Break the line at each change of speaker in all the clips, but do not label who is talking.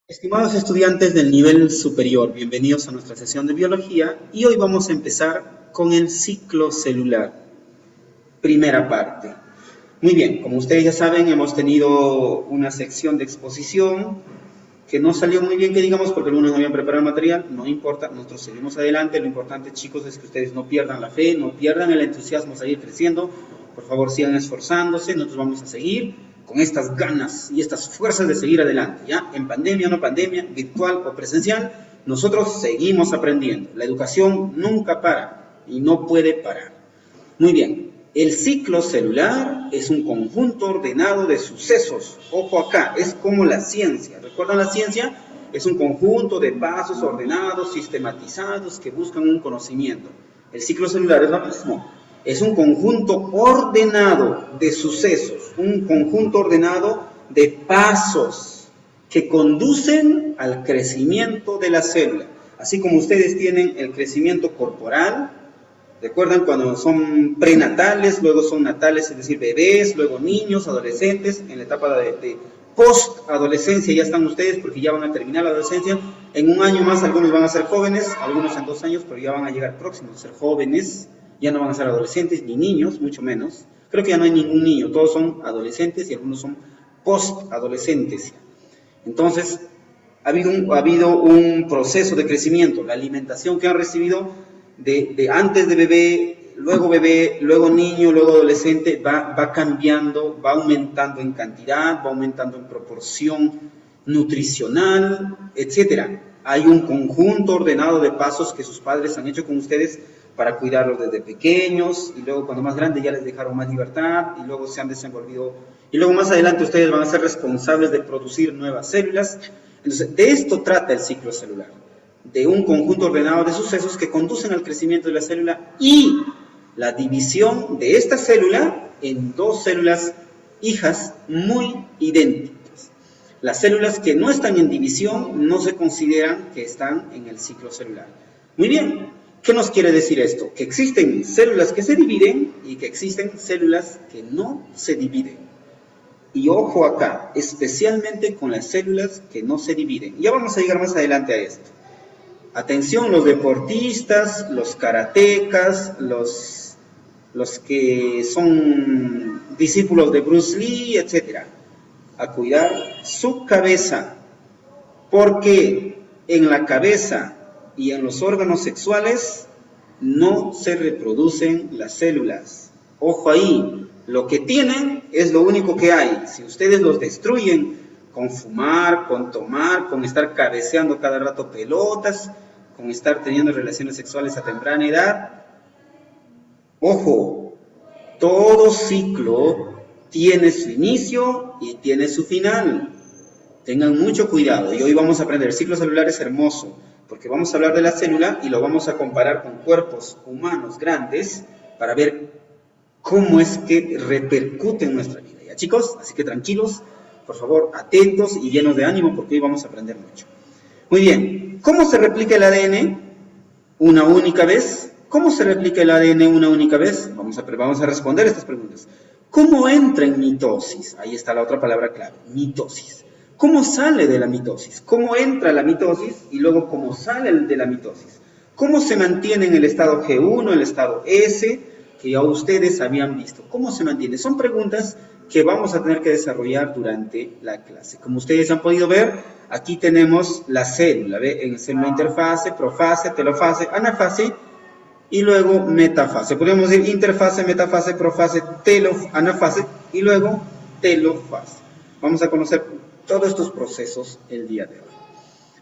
Estimados estudiantes del nivel superior, bienvenidos a nuestra sesión de biología y hoy vamos a empezar con el ciclo celular, primera parte. Muy bien, como ustedes ya saben, hemos tenido una sección de exposición que no salió muy bien, que digamos, porque algunos no habían preparado el material. No importa, nosotros seguimos adelante. Lo importante, chicos, es que ustedes no pierdan la fe, no pierdan el entusiasmo a seguir creciendo. Por favor, sigan esforzándose, nosotros vamos a seguir con estas ganas y estas fuerzas de seguir adelante, ¿ya? En pandemia o no pandemia, virtual o presencial, nosotros seguimos aprendiendo. La educación nunca para y no puede parar. Muy bien, el ciclo celular es un conjunto ordenado de sucesos. Ojo acá, es como la ciencia. ¿Recuerdan la ciencia? Es un conjunto de pasos ordenados, sistematizados, que buscan un conocimiento. El ciclo celular es lo mismo. Es un conjunto ordenado de sucesos, un conjunto ordenado de pasos que conducen al crecimiento de la célula. Así como ustedes tienen el crecimiento corporal, ¿recuerdan cuando son prenatales, luego son natales, es decir, bebés, luego niños, adolescentes, en la etapa de post-adolescencia ya están ustedes porque ya van a terminar la adolescencia? En un año más algunos van a ser jóvenes, algunos en 2 años, pero ya van a llegar próximos a ser jóvenes. Ya no van a ser adolescentes ni niños, mucho menos. Creo que ya no hay ningún niño, todos son adolescentes y algunos son post-adolescentes. Entonces, ha habido un proceso de crecimiento. La alimentación que han recibido de antes de bebé, luego niño, luego adolescente, va cambiando, va aumentando en cantidad, va aumentando en proporción nutricional, etc. Hay un conjunto ordenado de pasos que sus padres han hecho con ustedes para cuidarlos desde pequeños, y luego cuando más grandes ya les dejaron más libertad, y luego se han desenvolvido, y luego más adelante ustedes van a ser responsables de producir nuevas células. Entonces, de esto trata el ciclo celular, de un conjunto ordenado de sucesos que conducen al crecimiento de la célula y la división de esta célula en 2 células hijas muy idénticas. Las células que no están en división no se consideran que están en el ciclo celular. Muy bien. ¿Qué nos quiere decir esto? Que existen células que se dividen y que existen células que no se dividen. Y ojo acá, especialmente con las células que no se dividen. Ya vamos a llegar más adelante a esto. Atención, los deportistas, los karatecas, los que son discípulos de Bruce Lee, etc. A cuidar su cabeza, porque en la cabeza y en los órganos sexuales no se reproducen las células. Ojo ahí, lo que tienen es lo único que hay. Si ustedes los destruyen con fumar, con tomar, con estar cabeceando cada rato pelotas, con estar teniendo relaciones sexuales a temprana edad, ojo, todo ciclo tiene su inicio y tiene su final. Tengan mucho cuidado, y hoy vamos a aprender. El ciclo celular es hermoso, porque vamos a hablar de la célula y lo vamos a comparar con cuerpos humanos grandes para ver cómo es que repercute en nuestra vida. ¿Ya, chicos? Así que tranquilos, por favor, atentos y llenos de ánimo, porque hoy vamos a aprender mucho. Muy bien, ¿cómo se replica el ADN una única vez? ¿Cómo se replica el ADN una única vez? Vamos a responder estas preguntas. ¿Cómo entra en mitosis? Ahí está la otra palabra clave, mitosis. ¿Cómo sale de la mitosis? ¿Cómo entra la mitosis y luego cómo sale de la mitosis? ¿Cómo se mantiene en el estado G1, el estado S, que ya ustedes habían visto? ¿Cómo se mantiene? Son preguntas que vamos a tener que desarrollar durante la clase. Como ustedes han podido ver, aquí tenemos la célula, ¿ve? En célula interfase, profase, telofase, anafase y luego metafase. Podríamos decir interfase, metafase, profase, anafase y luego telofase. Vamos a conocer todos estos procesos el día de hoy.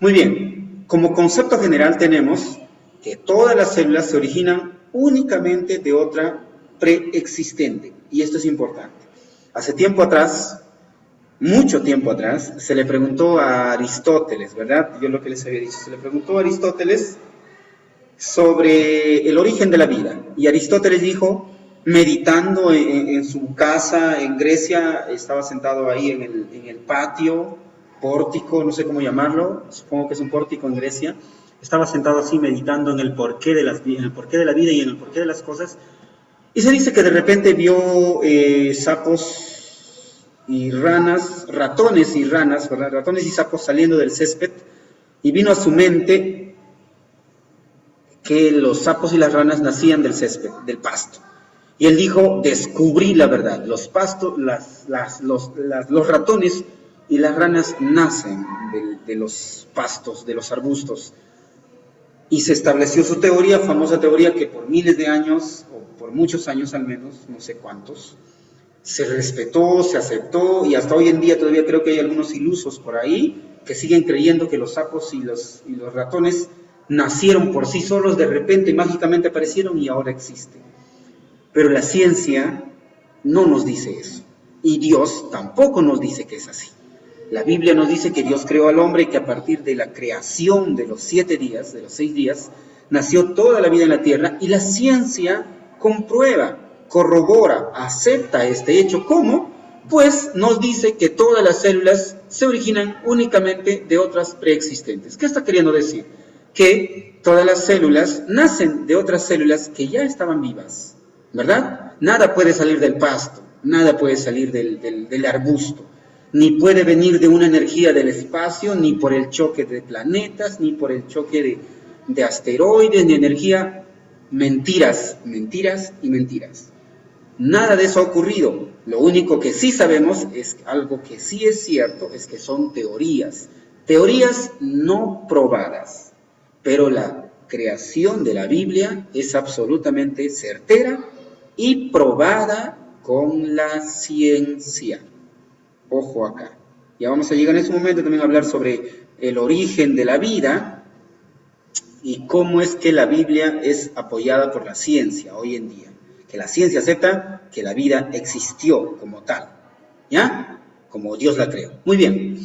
Muy bien, como concepto general tenemos que todas las células se originan únicamente de otra preexistente, y esto es importante. Hace tiempo atrás, mucho tiempo atrás, se le preguntó a Aristóteles, ¿verdad? Yo lo que les había dicho, se le preguntó a Aristóteles sobre el origen de la vida, y Aristóteles dijo, meditando en su casa en Grecia, estaba sentado ahí en el patio, pórtico, no sé cómo llamarlo, supongo que es un pórtico en Grecia, estaba sentado así meditando en el porqué de la vida y en el porqué de las cosas, y se dice que de repente vio sapos y ranas, ratones y ranas, ¿verdad? Ratones y sapos saliendo del césped, y vino a su mente que los sapos y las ranas nacían del césped, del pasto. Y él dijo, descubrí la verdad, los ratones y las ranas nacen de los pastos, de los arbustos. Y se estableció su teoría, famosa teoría que por miles de años, o por muchos años al menos, no sé cuántos, se respetó, se aceptó, y hasta hoy en día todavía creo que hay algunos ilusos por ahí que siguen creyendo que los sapos y los ratones nacieron por sí solos, de repente mágicamente aparecieron y ahora existen. Pero la ciencia no nos dice eso, y Dios tampoco nos dice que es así. La Biblia nos dice que Dios creó al hombre y que a partir de la creación de los 7 días, de los 6 días, nació toda la vida en la tierra, y la ciencia comprueba, corrobora, acepta este hecho. ¿Cómo? Pues nos dice que todas las células se originan únicamente de otras preexistentes. ¿Qué está queriendo decir? Que todas las células nacen de otras células que ya estaban vivas, ¿verdad? Nada puede salir del pasto, nada puede salir del arbusto, ni puede venir de una energía del espacio, ni por el choque de planetas, ni por el choque de asteroides, ni energía. Mentiras, mentiras y mentiras. Nada de eso ha ocurrido. Lo único que sí sabemos, es algo que sí es cierto, es que son teorías. Teorías no probadas. Pero la creación de la Biblia es absolutamente certera y probada con la ciencia. Ojo acá. Ya vamos a llegar en ese momento también a hablar sobre el origen de la vida y cómo es que la Biblia es apoyada por la ciencia hoy en día. Que la ciencia acepta que la vida existió como tal, ¿ya? Como Dios la creó. Muy bien.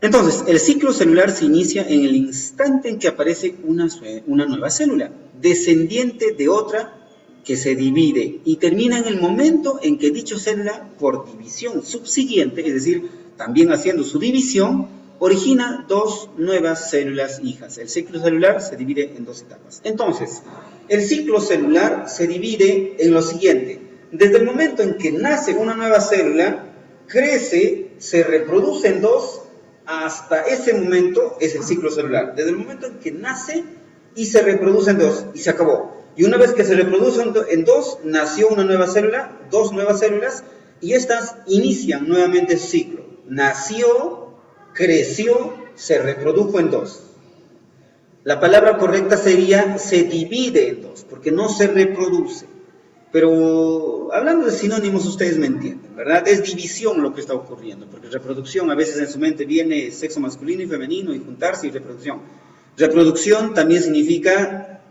Entonces, el ciclo celular se inicia en el instante en que aparece una nueva célula, descendiente de otra que se divide, y termina en el momento en que dicha célula, por división subsiguiente, es decir, también haciendo su división, origina 2 nuevas células hijas. El ciclo celular se divide en 2 etapas. Entonces, el ciclo celular se divide en lo siguiente. Desde el momento en que nace una nueva célula, crece, se reproduce en 2, hasta ese momento es el ciclo celular. Desde el momento en que nace y se reproduce en 2, y se acabó. Y una vez que se reproduce en 2, nació una nueva célula, 2 nuevas células, y estas inician nuevamente el ciclo. Nació, creció, se reprodujo en 2. La palabra correcta sería se divide en 2, porque no se reproduce. Pero hablando de sinónimos, ustedes me entienden, ¿verdad? Es división lo que está ocurriendo, porque reproducción a veces en su mente viene sexo masculino y femenino, y juntarse y reproducción. Reproducción también significa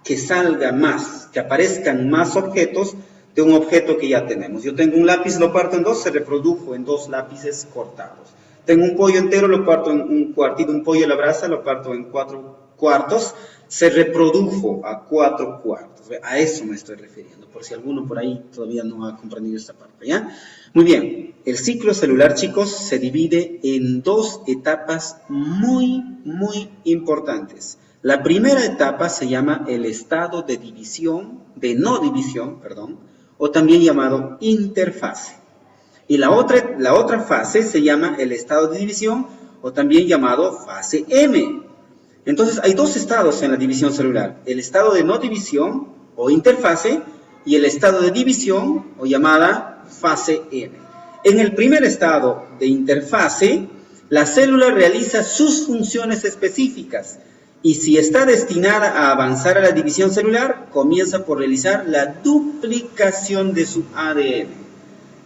que salga más, que aparezcan más objetos de un objeto que ya tenemos. Yo tengo un lápiz, lo parto en 2, se reprodujo en 2 lápices cortados. Tengo un pollo entero, lo parto en un cuartito, un pollo a la brasa, lo parto en 4 cuartos, se reprodujo a 4 cuartos. A eso me estoy refiriendo, por si alguno por ahí todavía no ha comprendido esta parte, ¿ya? Muy bien, el ciclo celular, chicos, se divide en 2 etapas muy, muy importantes. La primera etapa se llama el estado de división, de no división, perdón, o también llamado interfase. Y la otra fase se llama el estado de división, o también llamado fase M. Entonces, hay 2 estados en la división celular: el estado de no división, o interfase, y el estado de división, o llamada fase M. En el primer estado de interfase, la célula realiza sus funciones específicas, y si está destinada a avanzar a la división celular, comienza por realizar la duplicación de su ADN.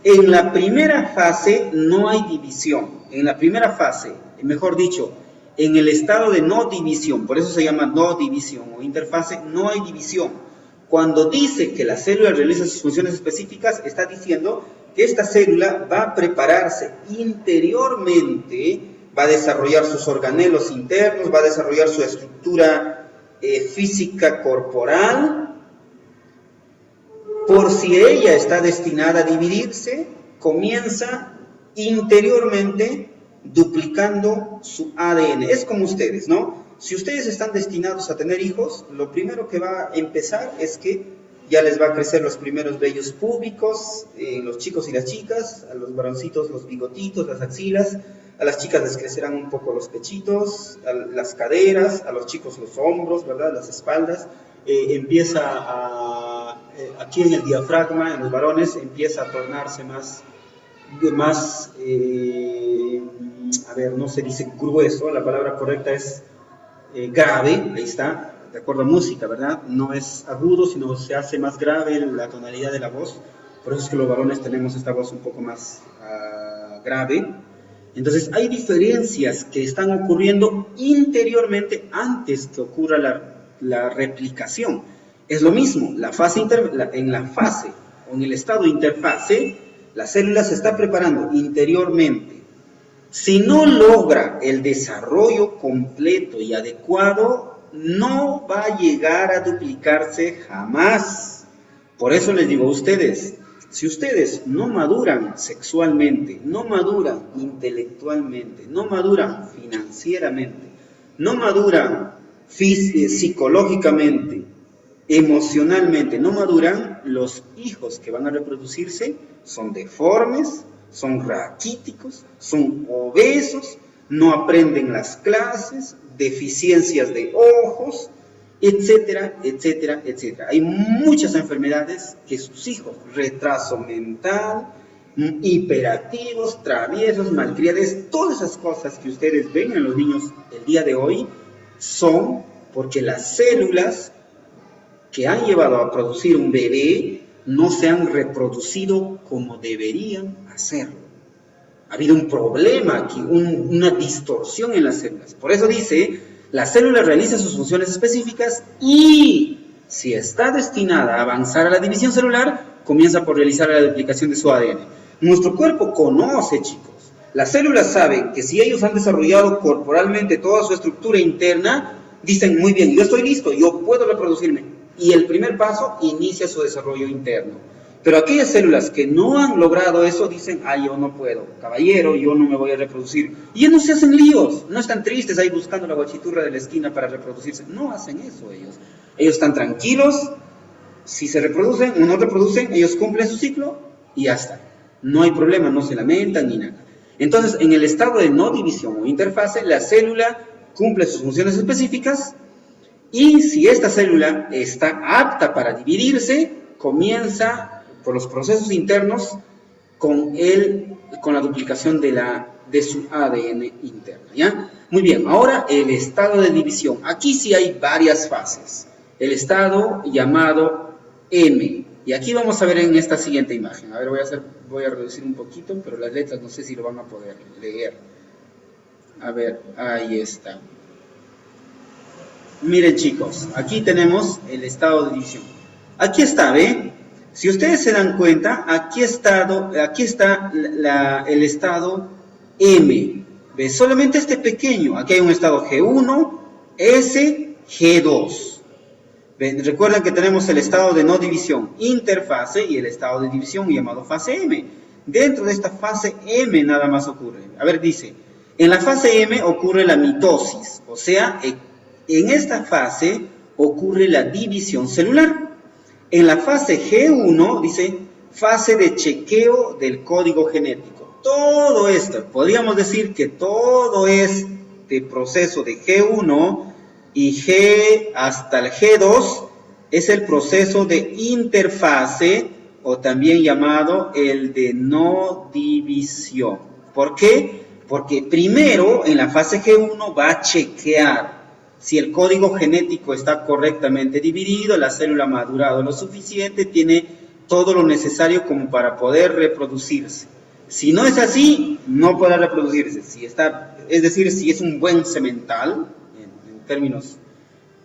En la primera fase no hay división. En la primera fase, mejor dicho, en el estado de no división, por eso se llama no división o interfase, no hay división. Cuando dice que la célula realiza sus funciones específicas, está diciendo que esta célula va a prepararse interiormente, va a desarrollar sus organelos internos, va a desarrollar su estructura física corporal. Por si ella está destinada a dividirse, comienza interiormente duplicando su ADN. Es como ustedes, ¿no? Si ustedes están destinados a tener hijos, lo primero que va a empezar es que ya les va a crecer los primeros vellos púbicos, los chicos y las chicas, a los varoncitos los bigotitos, las axilas, a las chicas les crecerán un poco los pechitos, las caderas, a los chicos los hombros, ¿verdad? Las espaldas, aquí en el diafragma, en los varones, empieza a tornarse más a ver, no se dice grueso, la palabra correcta es grave, ahí está, de acuerdo a música, ¿verdad? No es agudo, sino se hace más grave la tonalidad de la voz, por eso es que los varones tenemos esta voz un poco más grave. Entonces hay diferencias que están ocurriendo interiormente antes que ocurra la replicación. Es lo mismo, en la fase o en el estado de interfase, la célula se está preparando interiormente. Si no logra el desarrollo completo y adecuado, no va a llegar a duplicarse jamás. Por eso les digo a ustedes, si ustedes no maduran sexualmente, no maduran intelectualmente, no maduran financieramente, no maduran psicológicamente, emocionalmente, no maduran, los hijos que van a reproducirse son deformes, son raquíticos, son obesos, no aprenden las clases, deficiencias de ojos, etcétera, etcétera, etcétera. Hay muchas enfermedades que sus hijos, retraso mental, hiperactivos, traviesos, malcriados, todas esas cosas que ustedes ven en los niños el día de hoy, son porque las células que han llevado a producir un bebé no se han reproducido como deberían hacerlo. Ha habido un problema aquí, una distorsión en las células. Por eso dice, la célula realiza sus funciones específicas y si está destinada a avanzar a la división celular, comienza por realizar la duplicación de su ADN. Nuestro cuerpo conoce, chicos. Las células saben que si ellos han desarrollado corporalmente toda su estructura interna, dicen, muy bien, yo estoy listo, yo puedo reproducirme. Y el primer paso inicia su desarrollo interno. Pero aquellas células que no han logrado eso dicen, yo no puedo, caballero, yo no me voy a reproducir. Y ellos no se hacen líos, no están tristes ahí buscando la guachiturra de la esquina para reproducirse. No hacen eso ellos. Ellos están tranquilos, si se reproducen o no reproducen, ellos cumplen su ciclo y ya está. No hay problema, no se lamentan ni nada. Entonces, en el estado de no división o interfase, la célula cumple sus funciones específicas y si esta célula está apta para dividirse, comienza por los procesos internos con la duplicación de su ADN interno, ¿ya? Muy bien, ahora el estado de división. Aquí sí hay varias fases. El estado llamado M. Y aquí vamos a ver en esta siguiente imagen. A ver, voy a reducir un poquito, pero las letras no sé si lo van a poder leer. A ver, ahí está. Miren, chicos, aquí tenemos el estado de división. Aquí está, ¿ve? Si ustedes se dan cuenta, aquí está el estado M. ¿Ve? Solamente este pequeño. Aquí hay un estado G1, S, G2. ¿Ven? Recuerden que tenemos el estado de no división, interfase, y el estado de división llamado fase M. Dentro de esta fase M nada más ocurre. A ver, dice, en la fase M ocurre la mitosis, o sea, en esta fase ocurre la división celular. En la fase G1, dice, fase de chequeo del código genético. Todo esto, podríamos decir que todo este proceso de G1 y G hasta el G2 es el proceso de interfase o también llamado el de no división. ¿Por qué? Porque primero en la fase G1 va a chequear si el código genético está correctamente dividido, la célula ha madurado lo suficiente, tiene todo lo necesario como para poder reproducirse. Si no es así, no podrá reproducirse. Es decir, si es un buen semental, en términos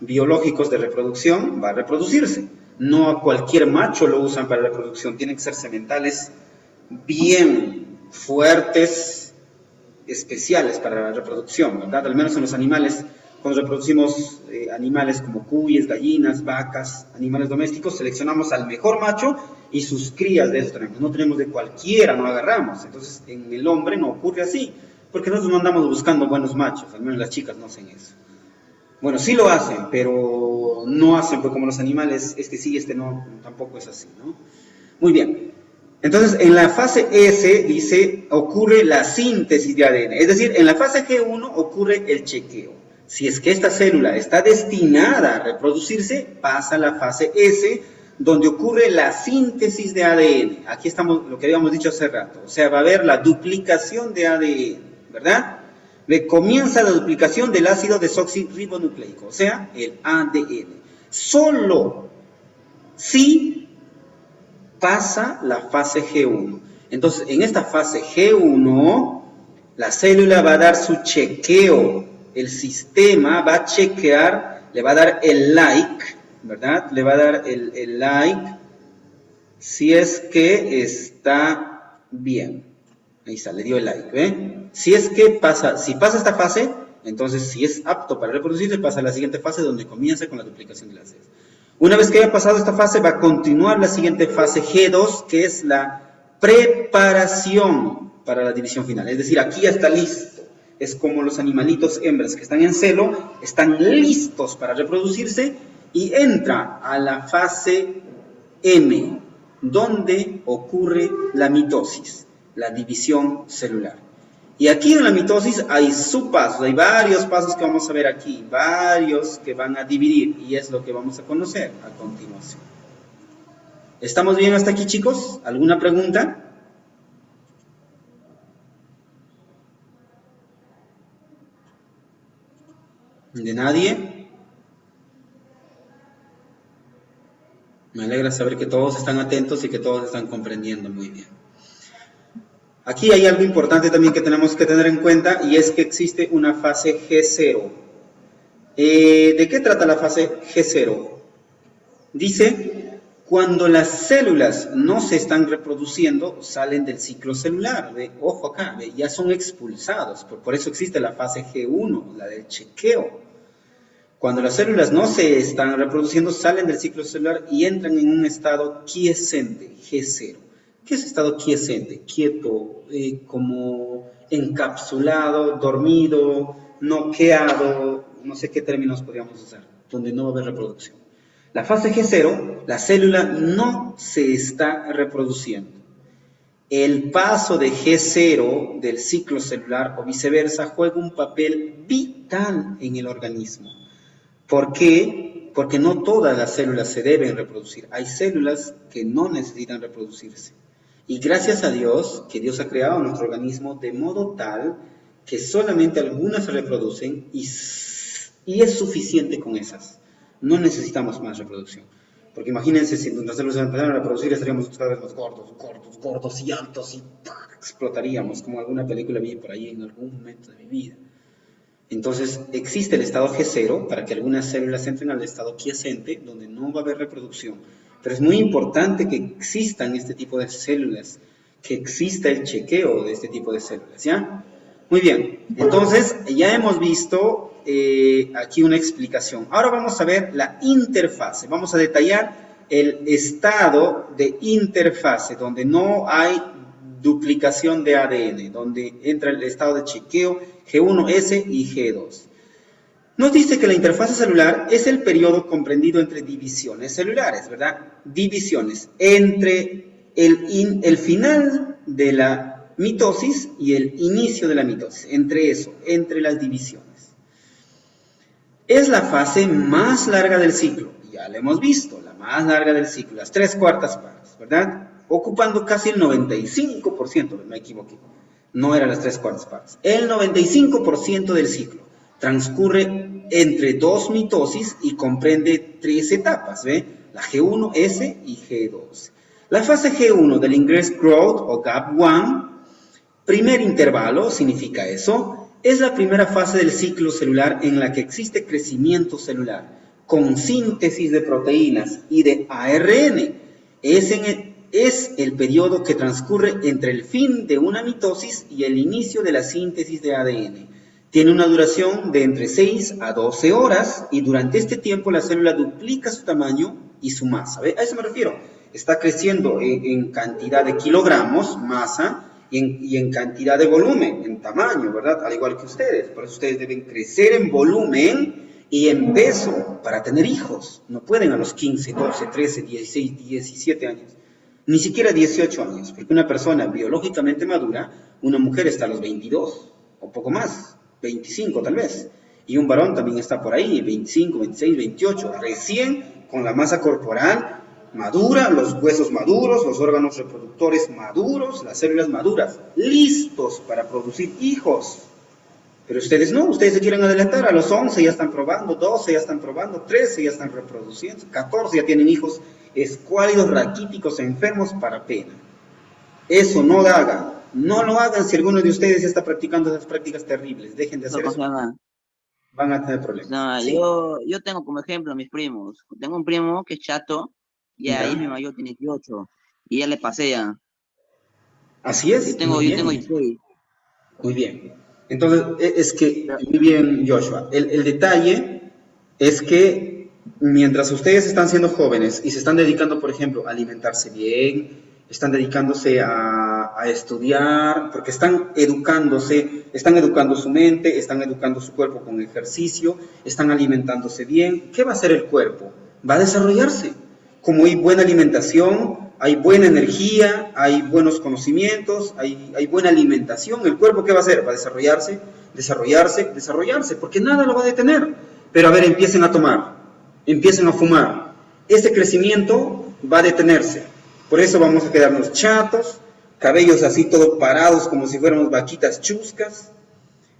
biológicos de reproducción, va a reproducirse. No a cualquier macho lo usan para reproducción, tienen que ser sementales bien fuertes, especiales para la reproducción, ¿verdad? Al menos en los animales. Cuando reproducimos animales como cuyes, gallinas, vacas, animales domésticos, seleccionamos al mejor macho y sus crías de eso tenemos. No tenemos de cualquiera, no agarramos. Entonces, en el hombre no ocurre así, porque nosotros no andamos buscando buenos machos, al menos las chicas no hacen eso. Bueno, sí lo hacen, pero o no hacen pues, como los animales, este sí, este no, tampoco es así, ¿no? Muy bien. Entonces, en la fase S, dice, ocurre la síntesis de ADN. Es decir, en la fase G1 ocurre el chequeo. Si es que esta célula está destinada a reproducirse, pasa a la fase S, donde ocurre la síntesis de ADN. Aquí estamos, lo que habíamos dicho hace rato. O sea, va a haber la duplicación de ADN, ¿verdad? Comienza la duplicación del ácido desoxirribonucleico, o sea, el ADN. Solo si pasa la fase G1. Entonces, en esta fase G1, la célula va a dar su chequeo. El sistema va a chequear, le va a dar el like, ¿verdad? Le va a dar el like si es que está bien. Ahí está, le dio el like, ¿ve? Si es que pasa, si pasa esta fase, entonces si es apto para reproducirse, pasa a la siguiente fase donde comienza con la duplicación de las células. Una vez que haya pasado esta fase, va a continuar la siguiente fase G2, que es la preparación para la división final. Es decir, aquí ya está listo. Es como los animalitos hembras que están en celo, están listos para reproducirse y entra a la fase M, donde ocurre la mitosis, la división celular. Y aquí en la mitosis hay subpasos, hay varios pasos que vamos a ver aquí, varios que van a dividir, y es lo que vamos a conocer a continuación. ¿Estamos bien hasta aquí, chicos? ¿Alguna pregunta? ¿De nadie? Me alegra saber que todos están atentos y que todos están comprendiendo muy bien. Aquí hay algo importante también que tenemos que tener en cuenta, y es que existe una fase G0. ¿De qué trata la fase G0? Dice, cuando las células no se están reproduciendo, salen del ciclo celular. ¿Ve? Ojo acá, ¿ve? Ya son expulsados. Por eso existe la fase G1, la del chequeo. Cuando las células no se están reproduciendo, salen del ciclo celular y entran en un estado quiescente, G0. ¿Qué es estado quiescente? Quieto, como encapsulado, dormido, noqueado, no sé qué términos podríamos usar, donde no va a haber reproducción. La fase G0, la célula no se está reproduciendo. El paso de G0 del ciclo celular o viceversa juega un papel vital en el organismo. ¿Por qué? Porque no todas las células se deben reproducir. Hay células que no necesitan reproducirse. Y gracias a Dios, que Dios ha creado nuestro organismo de modo tal que solamente algunas se reproducen y es suficiente con esas. No necesitamos más reproducción. Porque imagínense, si nuestras células se empezaran a reproducir, estaríamos cada vez más gordos y altos y explotaríamos, como alguna película vi por ahí en algún momento de mi vida. Entonces, existe el estado G0 para que algunas células entren al estado quiescente, donde no va a haber reproducción. Pero es muy importante que existan este tipo de células, que exista el chequeo de este tipo de células, ¿ya? Muy bien, entonces ya hemos visto aquí una explicación. Ahora vamos a ver la interfase. Vamos a detallar el estado de interfase, donde no hay duplicación de ADN, donde entra el estado de chequeo G1S y G2. Nos dice que la interfase celular es el periodo comprendido entre divisiones celulares, ¿verdad? Divisiones entre el final de la mitosis y el inicio de la mitosis, entre eso, entre las divisiones. Es la fase más larga del ciclo, ya lo hemos visto, la más larga del ciclo, las 3/4 partes, ¿verdad? Ocupando casi el 95%, me equivoqué, no eran las 3/4 partes, el 95% del ciclo transcurre entre dos mitosis y comprende 3 etapas, ¿ve? La G1, S y G2. La fase G1 del Ingress Growth o GAP1, primer intervalo, significa eso, es la primera fase del ciclo celular en la que existe crecimiento celular, con síntesis de proteínas y de ARN. Es el periodo que transcurre entre el fin de una mitosis y el inicio de la síntesis de ADN. Tiene una duración de entre 6 a 12 horas y durante este tiempo la célula duplica su tamaño y su masa. ¿Ve? A eso me refiero. Está creciendo en cantidad de kilogramos, masa, y en cantidad de volumen, en tamaño, ¿verdad? Al igual que ustedes. Por eso ustedes deben crecer en volumen y en peso para tener hijos. No pueden a los 15, 12, 13, 16, 17 años, ni siquiera 18 años, porque una persona biológicamente madura, una mujer está a los 22 o poco más, 25 tal vez, y un varón también está por ahí, 25, 26, 28, recién con la masa corporal madura, los huesos maduros, los órganos reproductores maduros, las células maduras, listos para producir hijos. Pero ustedes no, ustedes se quieren adelantar, a los 11 ya están probando, 12 ya están probando, 13 ya están reproduciendo, 14 ya tienen hijos escuálidos, raquíticos, enfermos para pena. Eso no lo hagan, no lo hagan si alguno de ustedes ya está practicando esas prácticas terribles, dejen de hacer eso, van a tener problemas.
No,
¿Sí?
yo tengo como ejemplo a mis primos. Tengo un primo que es chato, y ahí
¿Ya?
mi mayor tiene 18, y ya le pasea.
Así es,
Yo tengo
muy bien.
16.
Muy bien. Entonces, es que,
Pero,
muy bien, Joshua, el detalle es que mientras ustedes están siendo jóvenes y se están dedicando, por ejemplo, a alimentarse bien, están dedicándose a estudiar, porque están educándose, están educando su mente, están educando su cuerpo con ejercicio, están alimentándose bien, ¿qué va a hacer el cuerpo? Va a desarrollarse. Como hay buena alimentación, hay buena energía, hay buenos conocimientos, hay buena alimentación, ¿el cuerpo qué va a hacer? Va a desarrollarse, desarrollarse, desarrollarse, porque nada lo va a detener. Pero a ver, empiecen a tomar, empiecen a fumar. Ese crecimiento va a detenerse. Por eso vamos a quedarnos chatos, cabellos así todos parados como si fuéramos vaquitas chuscas.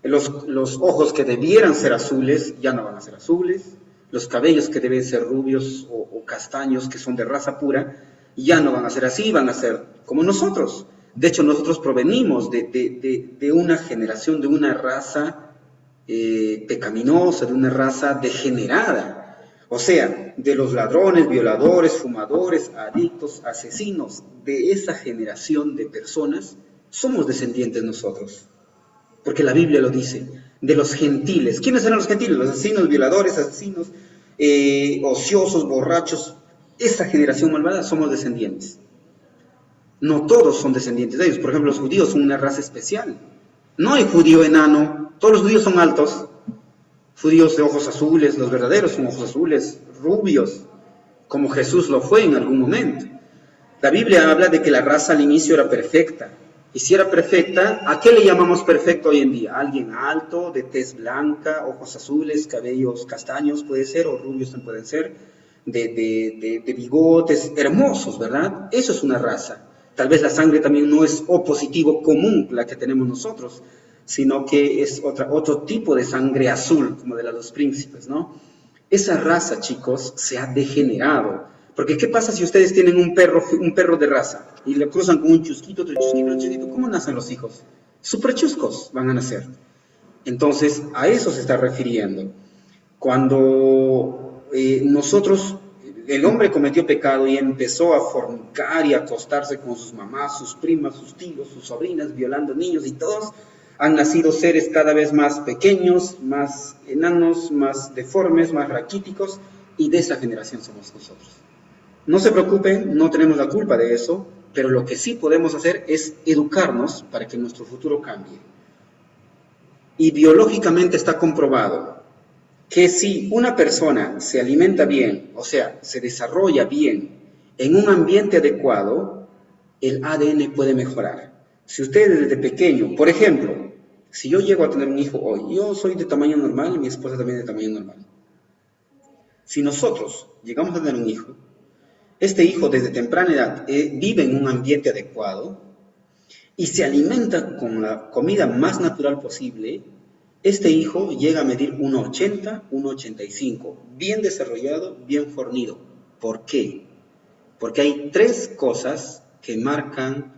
Los ojos que debieran ser azules ya no van a ser azules. Los cabellos que deben ser rubios o castaños, que son de raza pura, ya no van a ser así, van a ser como nosotros. De hecho, nosotros provenimos de una generación, de una raza pecaminosa, de una raza degenerada. O sea, de los ladrones, violadores, fumadores, adictos, asesinos, de esa generación de personas, somos descendientes nosotros. Porque la Biblia lo dice, de los gentiles. ¿Quiénes eran los gentiles? Los asesinos, violadores, asesinos, ociosos, borrachos. Esa generación malvada somos descendientes. No todos son descendientes de ellos. Por ejemplo, los judíos son una raza especial. No hay judío enano, todos los judíos son altos. Judíos de ojos azules, los verdaderos son ojos azules, rubios, como Jesús lo fue en algún momento. La Biblia habla de que la raza al inicio era perfecta. Y si era perfecta, ¿a qué le llamamos perfecto hoy en día? Alguien alto, de tez blanca, ojos azules, cabellos castaños puede ser, o rubios también pueden ser, de bigotes hermosos, ¿verdad? Eso es una raza. Tal vez la sangre también no es O positivo común, la que tenemos nosotros, sino que es otro tipo de sangre azul, como de la de los príncipes, ¿no? Esa raza, chicos, se ha degenerado. Porque ¿qué pasa si ustedes tienen un perro de raza y le cruzan con un chusquito, otro chusquito, otro chusquito? ¿Cómo nacen los hijos? Súper chuscos van a nacer. Entonces, a eso se está refiriendo. Cuando el hombre cometió pecado y empezó a fornicar y a acostarse con sus mamás, sus primas, sus tíos, sus sobrinas, violando niños y todos, han nacido seres cada vez más pequeños, más enanos, más deformes, más raquíticos, y de esa generación somos nosotros. No se preocupen, no tenemos la culpa de eso, pero lo que sí podemos hacer es educarnos para que nuestro futuro cambie. Y biológicamente está comprobado que si una persona se alimenta bien, o sea, se desarrolla bien en un ambiente adecuado, el ADN puede mejorar. Si ustedes desde pequeño, por ejemplo, si yo llego a tener un hijo hoy, yo soy de tamaño normal y mi esposa también de tamaño normal. Si nosotros llegamos a tener un hijo, este hijo desde temprana edad vive en un ambiente adecuado y se alimenta con la comida más natural posible, este hijo llega a medir 1,80, 1,85, bien desarrollado, bien fornido. ¿Por qué? Porque hay 3 cosas que marcan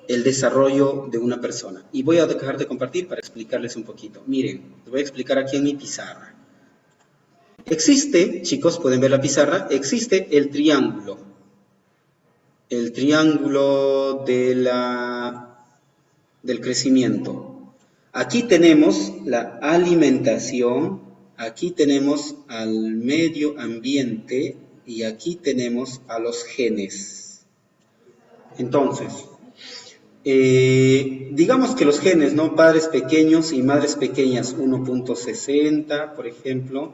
el desarrollo de una persona. Y voy a dejar de compartir para explicarles un poquito. Miren, les voy a explicar aquí en mi pizarra. Existe, chicos, pueden ver la pizarra, existe el triángulo del crecimiento. Aquí tenemos la alimentación, aquí tenemos al medio ambiente y aquí tenemos a los genes. Entonces, digamos que los genes, ¿no? Padres pequeños y madres pequeñas, 1,60, por ejemplo,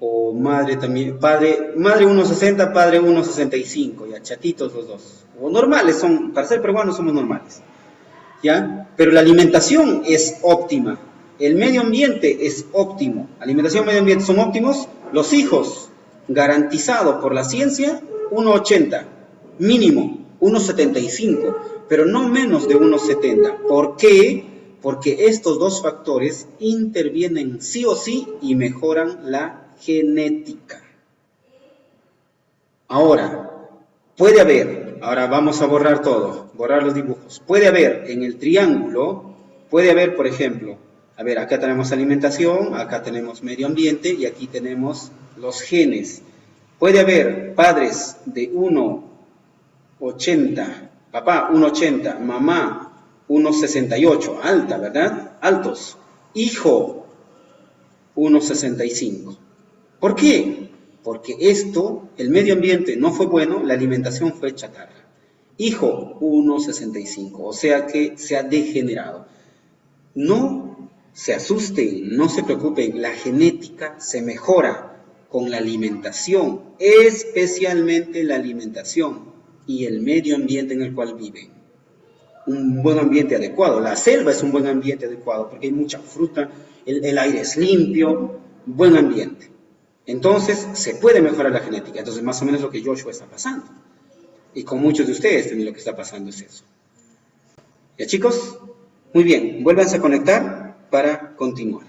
o madre también, madre 1,60, padre 1,65, ya chatitos los dos. O normales, para ser peruanos somos normales. ¿Ya? Pero la alimentación es óptima, el medio ambiente es óptimo, alimentación y medio ambiente son óptimos, los hijos, garantizado por la ciencia, 1,80, mínimo, 1,75, pero no menos de 1,70. ¿Por qué? Porque estos dos factores intervienen sí o sí y mejoran la genética. Ahora, puede haber, ahora vamos a borrar todo, borrar los dibujos. Puede haber en el triángulo, puede haber, por ejemplo, a ver, acá tenemos alimentación, acá tenemos medio ambiente y aquí tenemos los genes. Puede haber padres de 1,80, papá 1,80, mamá 1,68, alta, ¿verdad? Altos. Hijo 1,65. ¿Por qué? Porque el medio ambiente no fue bueno, la alimentación fue chatarra. Hijo 1,65, o sea que se ha degenerado. No se asusten, no se preocupen, la genética se mejora con la alimentación, especialmente la alimentación y el medio ambiente en el cual viven. Un buen ambiente adecuado, la selva es un buen ambiente adecuado porque hay mucha fruta, el aire es limpio, buen ambiente. Entonces se puede mejorar la genética, entonces más o menos lo que Joshua está pasando. Y con muchos de ustedes también lo que está pasando es eso. ¿Ya chicos? Muy bien, vuélvanse a conectar para continuar.